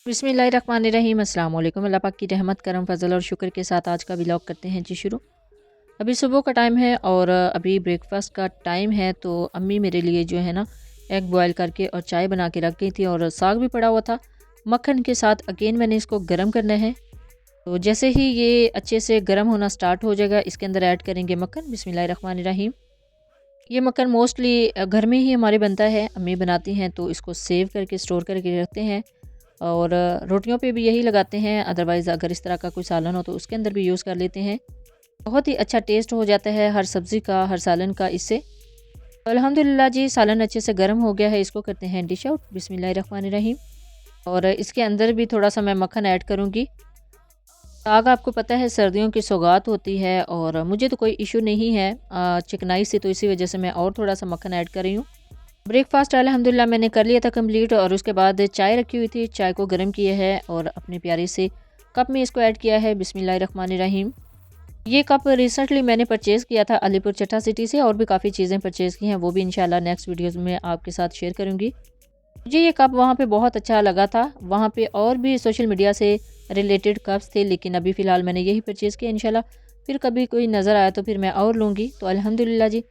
बिस्मिल्लाहिर्रहमानिर्रहीम। अस्सलाम वालेकुम। अल्लाह पाक की रहमत करम फजल और शुक्र के साथ आज का व्लॉग करते हैं जी शुरू। अभी सुबह का टाइम है और अभी ब्रेकफास्ट का टाइम है। तो अम्मी मेरे लिए जो है ना एग बॉयल करके और चाय बना के रख गई थी और साग भी पड़ा हुआ था मक्खन के साथ। अगेन मैंने इसको गर्म करना है। तो जैसे ही ये अच्छे से गर्म होना स्टार्ट हो जाएगा इसके अंदर ऐड करेंगे मक्खन। बिस्मिल्लाहिर्रहमानिर्रहीम। ये मक्खन मोस्टली घर में ही हमारे बनता है, अम्मी बनाती हैं तो इसको सेव करके स्टोर करके रखते हैं और रोटियों पे भी यही लगाते हैं। अदरवाइज़ अगर इस तरह का कोई सालन हो तो उसके अंदर भी यूज़ कर लेते हैं। बहुत ही अच्छा टेस्ट हो जाता है हर सब्ज़ी का, हर सालन का इससे। तो अल्हम्दुलिल्लाह जी सालन अच्छे से गर्म हो गया है। इसको करते हैं डिश आउट। बिस्मिल्लाहिर्रहमानिर्रहीम। और इसके अंदर भी थोड़ा सा मैं मक्खन ऐड करूँगी। साग आपको पता है सर्दियों की सौगात होती है और मुझे तो कोई इशू नहीं है चिकनाई से, तो इसी वजह से मैं और थोड़ा सा मक्खन ऐड कर रही हूँ। ब्रेकफास्ट अल्हम्दुलिल्लाह मैंने कर लिया था कंप्लीट और उसके बाद चाय रखी हुई थी, चाय को गर्म किया है और अपने प्यारे से कप में इसको ऐड किया है। बिस्मिल्लाहिर्रहमानिर्रहीम। ये कप रिसेंटली मैंने परचेज़ किया था अलीपुर चट्टा सिटी से, और भी काफ़ी चीज़ें परचेज़ की हैं, वो भी इंशाल्लाह नेक्स्ट वीडियोज़ में आपके साथ शेयर करूँगी। मुझे ये कप वहाँ पे बहुत अच्छा लगा था। वहाँ पे और भी सोशल मीडिया से रिलेटेड कप्स थे लेकिन अभी फ़िलहाल मैंने यही परचेज़ किया। इंशाल्लाह फिर कभी कोई नज़र आया तो फिर मैं और लूँगी। तो अल्हम्दुलिल्लाह जी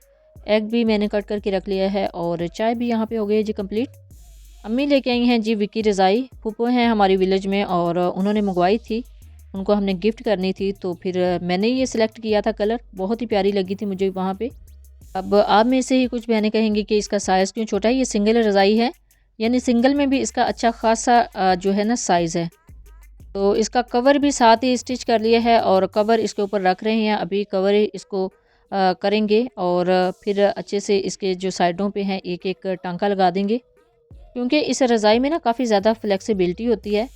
एग भी मैंने कट करके रख लिया है और चाय भी यहाँ पे हो गई है जी कंप्लीट। अम्मी लेके आई हैं जी विक्की रज़ाई, फूफो हैं हमारी विलेज में और उन्होंने मंगवाई थी, उनको हमने गिफ्ट करनी थी। तो फिर मैंने ये सिलेक्ट किया था कलर, बहुत ही प्यारी लगी थी मुझे वहाँ पे। अब आप में से ही कुछ बहनें कहेंगी कि इसका साइज़ क्यों छोटा है। ये सिंगल रज़ाई है, यानी सिंगल में भी इसका अच्छा खासा जो है ना साइज़ है। तो इसका कवर भी साथ ही स्टिच कर लिया है और कवर इसके ऊपर रख रहे हैं। अभी कवर इसको करेंगे और फिर अच्छे से इसके जो साइडों पे हैं एक एक टांका लगा देंगे, क्योंकि इस रज़ाई में ना काफ़ी ज़्यादा फ्लेक्सिबिलिटी होती है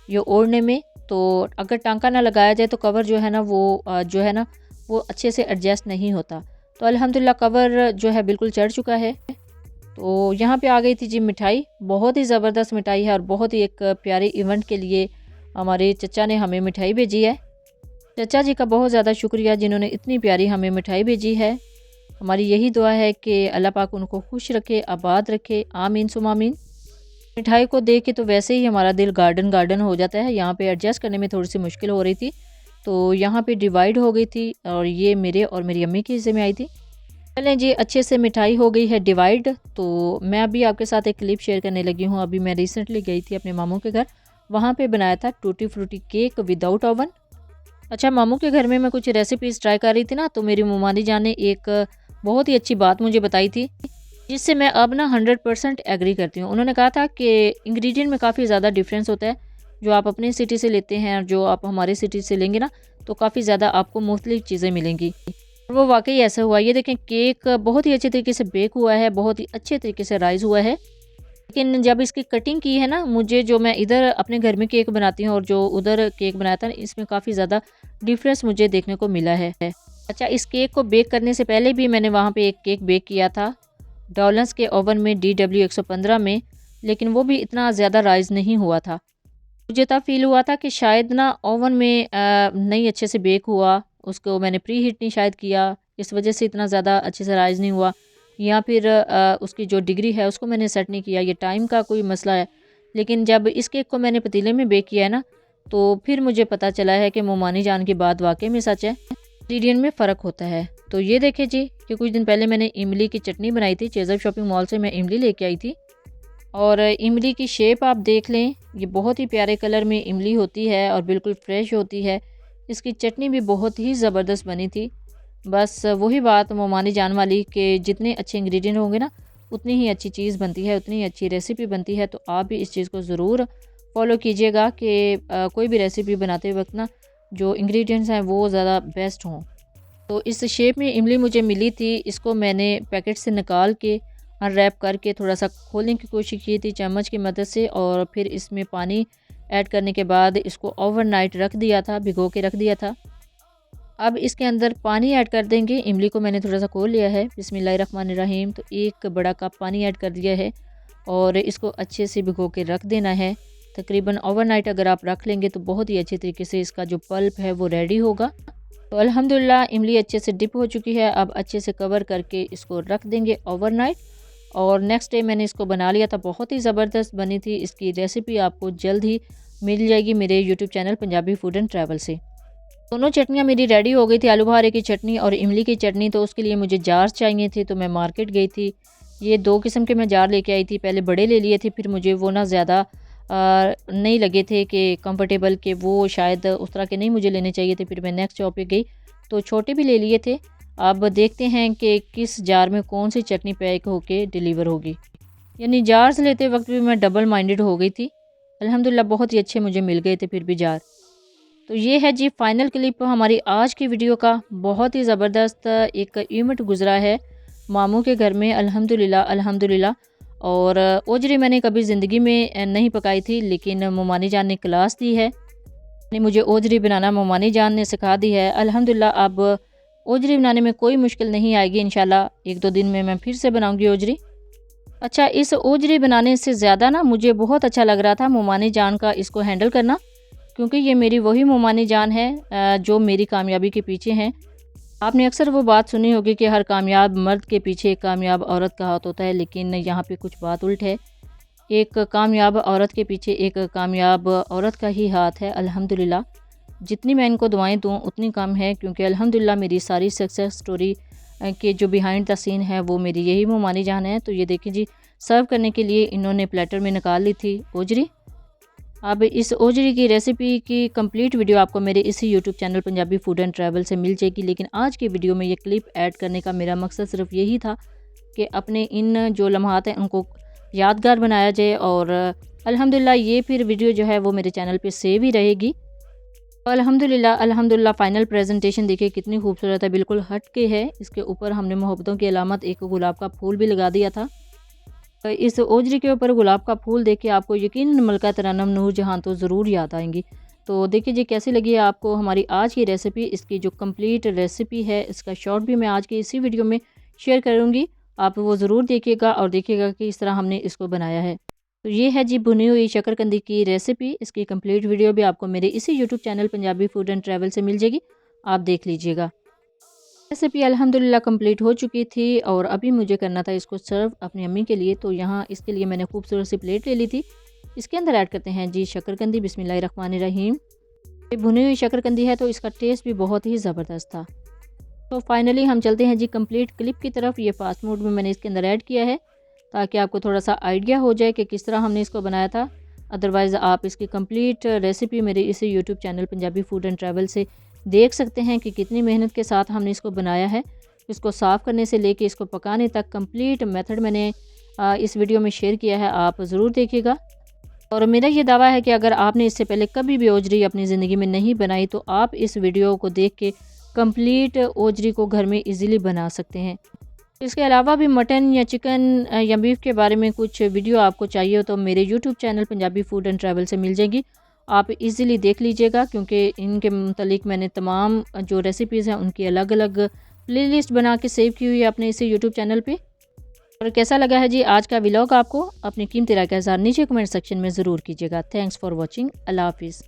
ये ओढ़ने में। तो अगर टांका ना लगाया जाए तो कवर जो है ना वो जो है ना वो अच्छे से एडजस्ट नहीं होता। तो अल्हम्दुलिल्लाह कवर जो है बिल्कुल चढ़ चुका है। तो यहाँ पे आ गई थी जी मिठाई, बहुत ही ज़बरदस्त मिठाई है और बहुत ही एक प्यारे इवेंट के लिए हमारे चचा ने हमें मिठाई भेजी है। चचा जी का बहुत ज़्यादा शुक्रिया जिन्होंने इतनी प्यारी हमें मिठाई भेजी है। हमारी यही दुआ है कि अल्लाह पाक उनको खुश रखे, आबाद रखे, आमीन सुम आमीन। मिठाई को देख के तो वैसे ही हमारा दिल गार्डन गार्डन हो जाता है। यहाँ पे एडजस्ट करने में थोड़ी सी मुश्किल हो रही थी, तो यहाँ पे डिवाइड हो गई थी और ये मेरे और मेरी अम्मी के हिस्से में आई थी। चलें जी अच्छे से मिठाई हो गई है डिवाइड। तो मैं अभी आपके साथ एक क्लिप शेयर करने लगी हूँ। अभी मैं रिसेंटली गई थी अपने मामू के घर, वहाँ पे बनाया था tutti frutti cake without oven. अच्छा, मामू के घर में मैं कुछ रेसिपीज़ ट्राई कर रही थी ना, तो मेरी मुमानी जान ने एक बहुत ही अच्छी बात मुझे बताई थी, जिससे मैं अब ना 100% एग्री करती हूँ। उन्होंने कहा था कि इंग्रेडिएंट में काफ़ी ज़्यादा डिफरेंस होता है, जो आप अपनी सिटी से लेते हैं और जो आप हमारी सिटी से लेंगे ना, तो काफ़ी ज़्यादा आपको मुख्तलिफ चीज़ें मिलेंगी। और वो वाक़ई ऐसा हुआ। ये देखें केक बहुत ही अच्छे तरीके से बेक हुआ है, बहुत ही अच्छे तरीके से राइज़ हुआ है। लेकिन जब इसकी कटिंग की है ना, मुझे जो मैं इधर अपने घर में केक बनाती हूँ और जो उधर केक बनाया था, इसमें काफ़ी ज़्यादा डिफरेंस मुझे देखने को मिला है। अच्छा, इस केक को बेक करने से पहले भी मैंने वहाँ पे एक केक बेक किया था डॉलर्स के ओवन में DW 115 में, लेकिन वो भी इतना ज़्यादा राइज़ नहीं हुआ था। मुझे तब फ़ील हुआ था कि शायद ना ओवन में नहीं अच्छे से बेक हुआ, उसको मैंने प्री हीट नहीं शायद किया, इस वजह से इतना ज़्यादा अच्छे से राइज़ नहीं हुआ, या फिर उसकी जो डिग्री है उसको मैंने सेट नहीं किया, ये टाइम का कोई मसला है। लेकिन जब इस केक को मैंने पतीले में बेक किया है ना, तो फिर मुझे पता चला है कि मोमानी जान की बात वाक़ई में सच है, इंग्रीडिएंट में फ़र्क होता है। तो ये देखें जी कि कुछ दिन पहले मैंने इमली की चटनी बनाई थी, चेज़र शॉपिंग मॉल से मैं इमली लेके आई थी और इमली की शेप आप देख लें, ये बहुत ही प्यारे कलर में इमली होती है और बिल्कुल फ्रेश होती है। इसकी चटनी भी बहुत ही ज़बरदस्त बनी थी। बस वही बात मोमानी जान वाली कि जितने अच्छे इंग्रेडिएंट होंगे ना, उतनी ही अच्छी चीज़ बनती है, उतनी ही अच्छी रेसिपी बनती है। तो आप भी इस चीज़ को ज़रूर फॉलो कीजिएगा कि कोई भी रेसिपी बनाते वक्त ना जो इंग्रेडिएंट्स हैं वो ज़्यादा बेस्ट हों। तो इस शेप में इमली मुझे मिली थी, इसको मैंने पैकेट से निकाल के अनरैप करके थोड़ा सा खोलने की कोशिश की थी चम्मच की मदद से, और फिर इसमें पानी ऐड करने के बाद इसको ओवरनाइट रख दिया था, भिगो के रख दिया था। अब इसके अंदर पानी ऐड कर देंगे। इमली को मैंने थोड़ा सा खोल लिया है, बिस्मिल्लाहिर्रहमानिर्रहीम। तो एक बड़ा कप पानी ऐड कर दिया है और इसको अच्छे से भिगो के रख देना है। तकरीबन ओवरनाइट अगर आप रख लेंगे तो बहुत ही अच्छे तरीके से इसका जो पल्प है वो रेडी होगा। तो अल्हम्दुलिल्लाह इमली अच्छे से डिप हो चुकी है। अब अच्छे से कवर करके इसको रख देंगे ओवरनाइट और नेक्स्ट डे मैंने इसको बना लिया था। बहुत ही ज़बरदस्त बनी थी। इसकी रेसिपी आपको जल्द ही मिल जाएगी मेरे YouTube channel Punjabi food and travel से। दोनों चटनियाँ मेरी रेडी हो गई थी, आलू बुखारे की चटनी और इमली की चटनी। तो उसके लिए मुझे जार चाहिए थे, तो मैं मार्केट गई थी। ये 2 किस्म के मैं जार लेके आई थी। पहले बड़े ले लिए थे, फिर मुझे वो ना ज़्यादा नहीं लगे थे कि कंफर्टेबल, कि वो शायद उस तरह के नहीं मुझे लेने चाहिए थे। फिर मैं नेक्स्ट शॉप पे गई तो छोटे भी ले लिए थे। अब देखते हैं कि किस जार में कौन सी चटनी पैक होके डिलीवर होगी। यानी जार्स लेते वक्त भी मैं डबल माइंडेड हो गई थी। अल्हम्दुलिल्लाह बहुत ही अच्छे मुझे मिल गए थे फिर भी जार। तो ये है जी फाइनल क्लिप हमारी आज की वीडियो का। बहुत ही ज़बरदस्त एक इवेंट गुजरा है मामू के घर में, अल्हम्दुलिल्लाह अल्हम्दुलिल्लाह। और ओजरी मैंने कभी ज़िंदगी में नहीं पकाई थी, लेकिन मोमानी जान ने क्लास दी है। ने मुझे ओजरी बनाना मोमानी जान ने सिखा दी है। अल्हम्दुलिल्लाह अब ओजरी बनाने में कोई मुश्किल नहीं आएगी। इंशाल्लाह 1-2 दिन में मैं फिर से बनाऊंगी ओजरी। अच्छा, इस ओजरी बनाने से ज़्यादा ना मुझे बहुत अच्छा लग रहा था मोमानी जान का इसको हैंडल करना, क्योंकि ये मेरी वही मोमानी जान है जो मेरी कामयाबी के पीछे हैं। आपने अक्सर वो बात सुनी होगी कि हर कामयाब मर्द के पीछे एक कामयाब औरत का हाथ होता है, लेकिन यहाँ पे कुछ बात उल्ट है। एक कामयाब औरत के पीछे एक कामयाब औरत का ही हाथ है। अल्हम्दुलिल्लाह जितनी मैं इनको दुआएं दूँ उतनी कम है, क्योंकि अल्हम्दुलिल्लाह मेरी सारी सक्सेस स्टोरी के जो बिहाइंड द सीन है वो मेरी यही मोमानी जान है। तो ये देखिए जी, सर्व करने के लिए इन्होंने प्लेटर में निकाल ली थी ओजरी। अब इस ओजरी की रेसिपी की कंप्लीट वीडियो आपको मेरे इसी YouTube channel Punjabi food and travel से मिल जाएगी। लेकिन आज की वीडियो में ये क्लिप ऐड करने का मेरा मकसद सिर्फ यही था कि अपने इन जो लम्हात हैं उनको यादगार बनाया जाए। और अल्हम्दुलिल्लाह ये फिर वीडियो जो है वो मेरे चैनल पे सेव ही रहेगी। अल्हम्दुलिल्लाह अल्हम्दुलिल्लाह फ़ाइनल प्रेजेंटेशन देखिए कितनी खूबसूरत है, बिल्कुल हट के है। इसके ऊपर हमने मोहब्बतों की अलामत एक गुलाब का फूल भी लगा दिया था। तो इस ओजरी के ऊपर गुलाब का फूल देख के आपको यकीनन मलका तरन्नुम नूरजहां तो ज़रूर याद आएंगी। तो देखिए जी कैसी लगी है आपको हमारी आज की रेसिपी। इसकी जो कंप्लीट रेसिपी है इसका शॉर्ट भी मैं आज की इसी वीडियो में शेयर करूँगी, आप वो ज़रूर देखिएगा और देखिएगा कि इस तरह हमने इसको बनाया है। तो ये है जी भुनी हुई शकरकंदी की रेसिपी। इसकी कंप्लीट वीडियो भी आपको मेरे इसी YouTube channel Punjabi food and travel से मिल जाएगी, आप देख लीजिएगा। रेसिपी अल्हम्दुलिल्लाह कंप्लीट हो चुकी थी और अभी मुझे करना था इसको सर्व अपनी अम्मी के लिए। तो यहाँ इसके लिए मैंने खूबसूरत सी प्लेट ले ली थी। इसके अंदर ऐड करते हैं जी शकरकंदी। बिस्मिल्लाहिर्रहमानिर्रहीम। ये भुनी हुई शकरकंदी है तो इसका टेस्ट भी बहुत ही ज़बरदस्त था। तो फाइनली हम चलते हैं जी कंप्लीट क्लिप की तरफ। ये फास्ट मोड में मैंने इसके अंदर ऐड किया है ताकि आपको थोड़ा सा आइडिया हो जाए कि किस तरह हमने इसको बनाया था। अदरवाइज़ आप इसकी कंप्लीट रेसिपी मेरे इसी YouTube channel Punjabi food and travel से देख सकते हैं कि कितनी मेहनत के साथ हमने इसको बनाया है। इसको साफ़ करने से लेके इसको पकाने तक कंप्लीट मेथड मैंने इस वीडियो में शेयर किया है, आप ज़रूर देखिएगा। और मेरा ये दावा है कि अगर आपने इससे पहले कभी भी ओजरी अपनी ज़िंदगी में नहीं बनाई तो आप इस वीडियो को देख के कंप्लीट ओजरी को घर में इजीली बना सकते हैं। इसके अलावा भी मटन या चिकन या बीफ के बारे में कुछ वीडियो आपको चाहिए हो तो मेरे YouTube channel Punjabi food and travel से मिल जाएगी, आप इजीली देख लीजिएगा। क्योंकि इनके मुतालिक मैंने तमाम जो रेसिपीज़ हैं उनकी अलग अलग प्लेलिस्ट बना के सेव की हुई है अपने इसी यूट्यूब चैनल पे। और कैसा लगा है जी आज का व्लॉग आपको, अपनी कीमती राय का इज़हार नीचे कमेंट सेक्शन में ज़रूर कीजिएगा। Thanks for watching. अल्लाह हाफिज़।